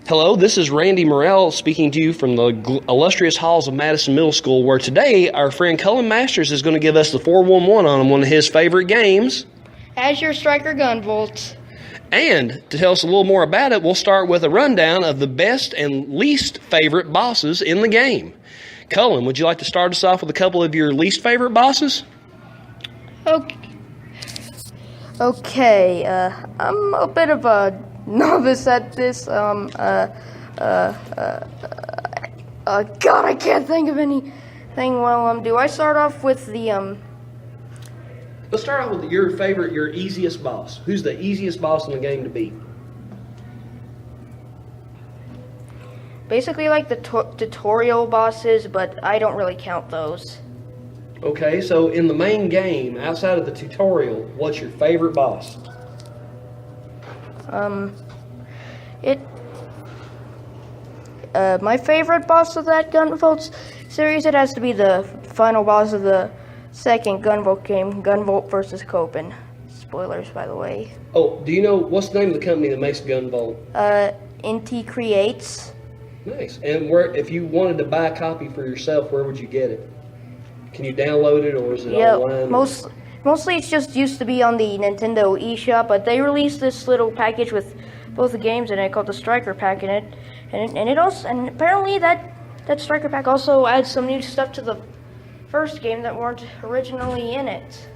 Hello, this is Randy Morrell speaking to you from the illustrious halls of Madison Middle School, where today our friend Cullen Masters is going to give us the 411 on one of his favorite games. Azure Striker Gunvolt. And to tell us a little more about it, we'll start with a rundown of the best and least favorite bosses in the game. Cullen, would you like to start us off with a couple of your least favorite bosses? Okay, I'm a bit of a novice at this. God, I can't think of anything. Well, do I start off with the Let's start off with your favorite, your easiest boss. Who's the easiest boss in the game to beat? basically like the tutorial bosses, but I don't really count those. Okay, so in the main game, outside of the tutorial, what's your favorite boss? My favorite boss of that Gunvolt series, it has to be the final boss of the second Gunvolt game, Gunvolt versus Copen. Spoilers, by the way. Oh, do you know, what's the name of the company that makes Gunvolt? Inti Creates. Nice. And where, if you wanted to buy a copy for yourself, where would you get it? Can you download it, or is it online? Mostly it's just used to be on the Nintendo eShop, but they released this little package with both the games in it called the Striker Pack in it, and apparently that Striker Pack also adds some new stuff to the first game that weren't originally in it.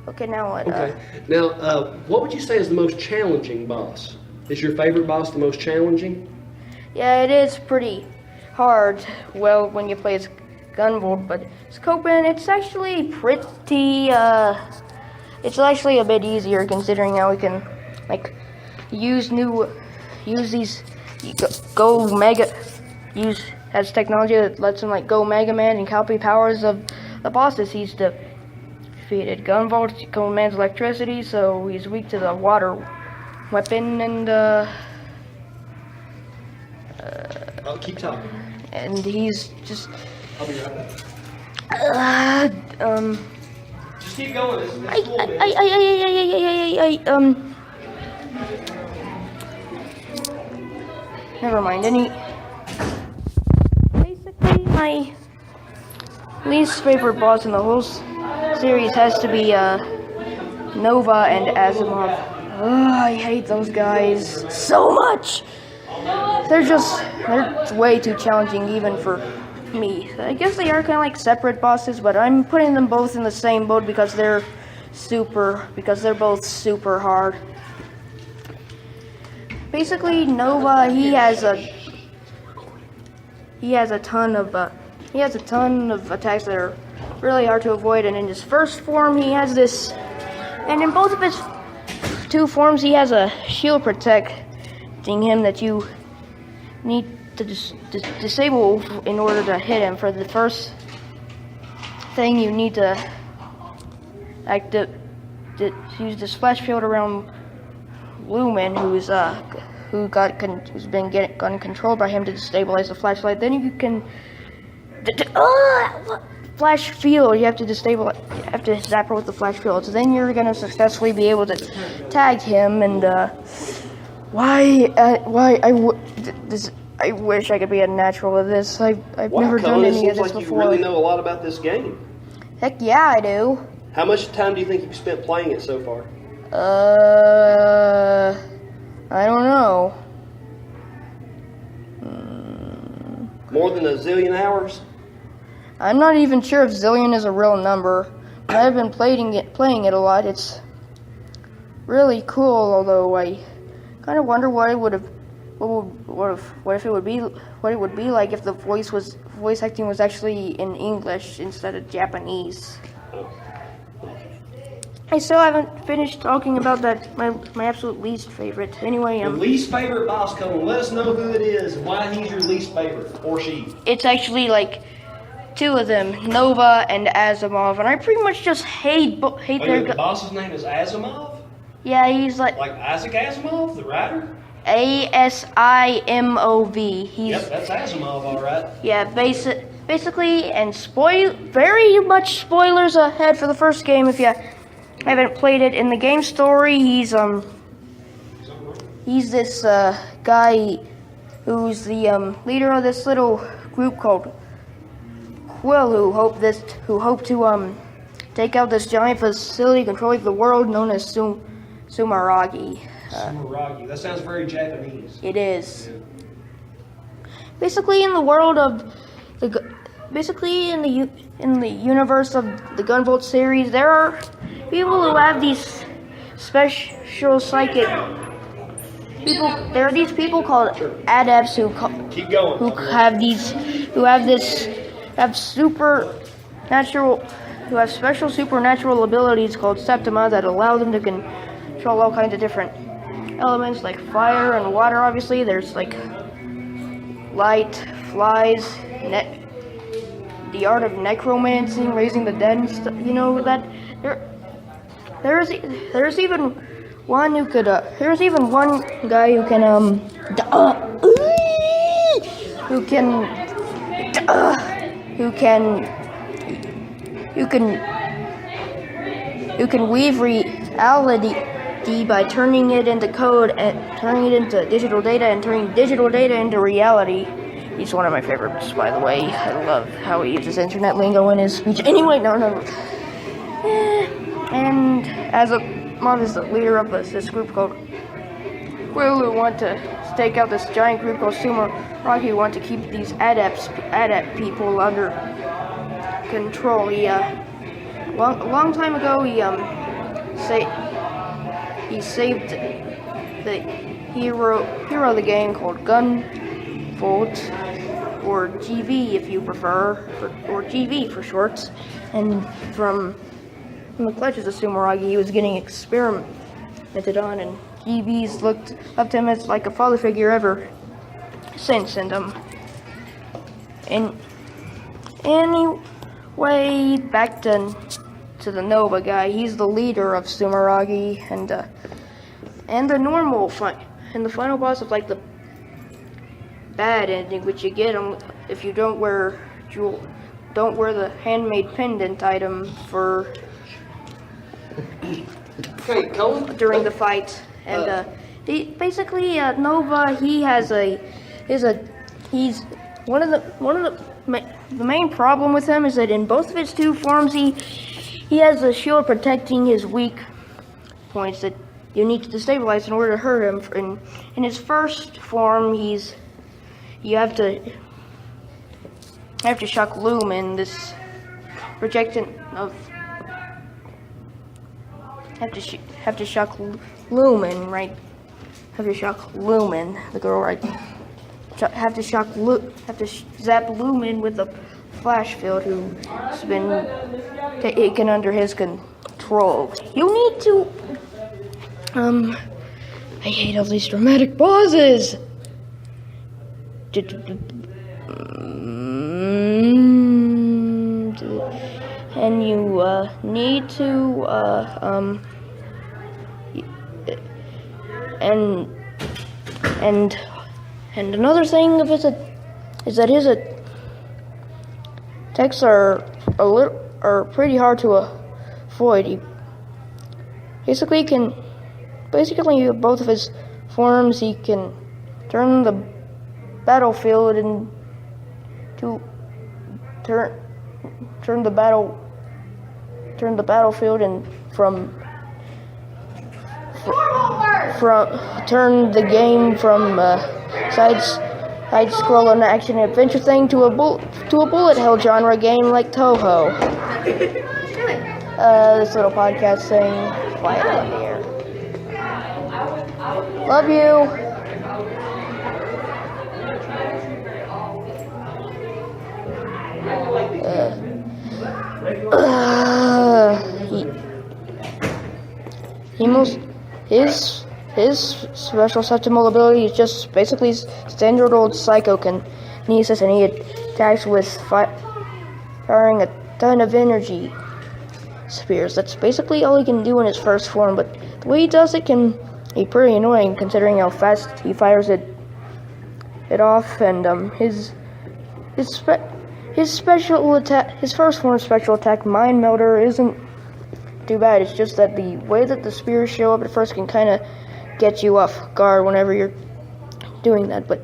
Okay, now what? Okay. Now, what would you say is the most challenging boss? Is your favorite boss the most challenging? Yeah, it is pretty hard, well, when you play as Gunvolt, but Copen, it's actually pretty, it's actually a bit easier considering how we can, like, use has technology that lets him, like, go Mega Man and copy powers of the bosses he's defeated. Gunvolt commands electricity, so he's weak to the water weapon, and, I'll keep talking. and he's just, I'll be right back. Just keep going. It's cool, man. Never mind. Basically, my least favorite boss in the whole series has to be Nova and Asimov. I hate those guys so much. They're way too challenging even for me. I guess they are kind of like separate bosses, but I'm putting them both in the same boat because they're both super hard. Basically, Nova, he has a ton of attacks that are really hard to avoid, and in his first form he has this, and in both of his two forms he has a shield protecting him that you need to disable in order to hit him. For the first thing, you need to use the splash field around Lumen, who's been gotten controlled by him to destabilize the flashlight. Then you can flash field. You have to zap her with the flash field. So then you're gonna successfully be able to tag him. And I wish I could be a natural with this. I've never done any of this before. You really know a lot about this game. Heck yeah, I do. How much time do you think you've spent playing it so far? I don't know. More than a zillion hours? I'm not even sure if zillion is a real number. But I've been playing it a lot. It's really cool, although I kind of wonder what it would be like if the voice acting was actually in English instead of Japanese. I still haven't finished talking about that, my absolute least favorite. Anyway, Your least favorite boss, Cullen. Let us know who it is and why he's your least favorite, or she. It's actually like two of them, Nova and Asimov, and I pretty much just hate their. The boss's name is Asimov? Yeah, he's like Isaac Asimov, the writer? Asimov. Yep, that's Asimov, all right. Yeah, basically, and very much spoilers ahead for the first game if you I haven't played it. In the game story, he's this guy who's the leader of this little group called Quill, who hope to take out this giant facility controlling the world known as Sumeragi. Sumeragi. That sounds very Japanese. It is. Basically, in the world of basically in the universe of the Gunvolt series, there are people who have these special psychic people. There are these people called adepts who have special supernatural abilities called Septima that allow them to control all kinds of different elements like fire and water. Obviously, there's like light, flies, the art of necromancy, raising the dead, and stuff. You know that there's even one who could there's even one guy who can weave reality by turning it into code and turning it into digital data and turning digital data into reality. He's one of my favorites, by the way. I love how he uses internet lingo in his speech. Anyway, no. And as the leader of this group called Quill, who want to stake out this giant group called Sumeragi, who want to keep these adept people under control. He a long time ago he saved the hero of the game called Gunvolt, or GV if you prefer, or GV for short. And from the clutches of Sumeragi, he was getting experimented on, and GV's looked up to him as like a father figure ever since. And anyway, back to the Nova guy. He's the leader of Sumeragi, and the normal and the final boss of like the bad ending, which you get if you don't wear the handmade pendant item for during the fight. And Nova, the main problem with him is that in both of his two forms he has a shield protecting his weak points that you need to destabilize in order to hurt him. In his first form, you have to shock Lumen, this projection of have to shock Lumen, right? Have to shock Lumen, the girl, right? Have to zap Lumen with a flash field who's been taken under his control. You need to I hate all these dramatic pauses. And you need to and another thing of his is that his attacks are pretty hard to avoid. He basically both of his forms, he can turn the battlefield into turn the battlefield and turn the game from side-scrolling action adventure thing to a bullet hell genre game like Toho. This little podcast thing, quiet on the air. Love you. His special septimal ability is just basically standard old psychokinesis, and he attacks with firing a ton of energy spheres. That's basically all he can do in his first form, but the way he does it can be pretty annoying considering how fast he fires it off. And his special attack, his first form special attack, Mind Melter, isn't too bad. It's just that the way that the spears show up at first can kind of get you off guard whenever you're doing that. But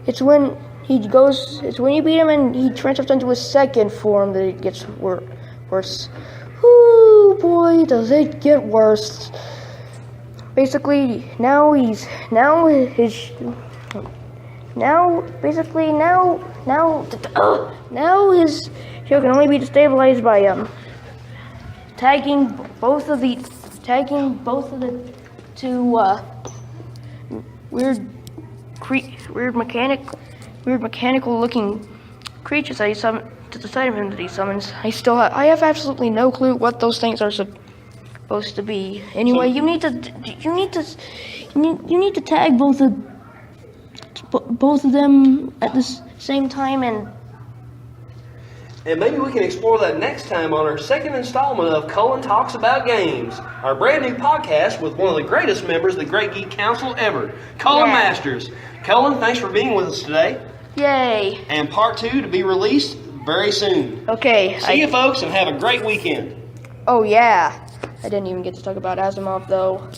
it's when you beat him and he transfers into his second form that it gets worse. Ooh, boy, does it get worse. Basically, now his shield can only be destabilized by tagging both of the two weird mechanical looking creatures that he summoned to the side of him that he summons. I have absolutely no clue what those things are supposed to be. Anyway, you need to tag both of them at the same time, and maybe we can explore that next time on our second installment of Cullen Talks About Games, our brand new podcast with one of the greatest members of the Great Geek Council ever, Cullen Masters. Cullen, thanks for being with us today. Yay! And part 2 to be released very soon. Okay. See you folks and have a great weekend. Oh yeah. I didn't even get to talk about Asimov though.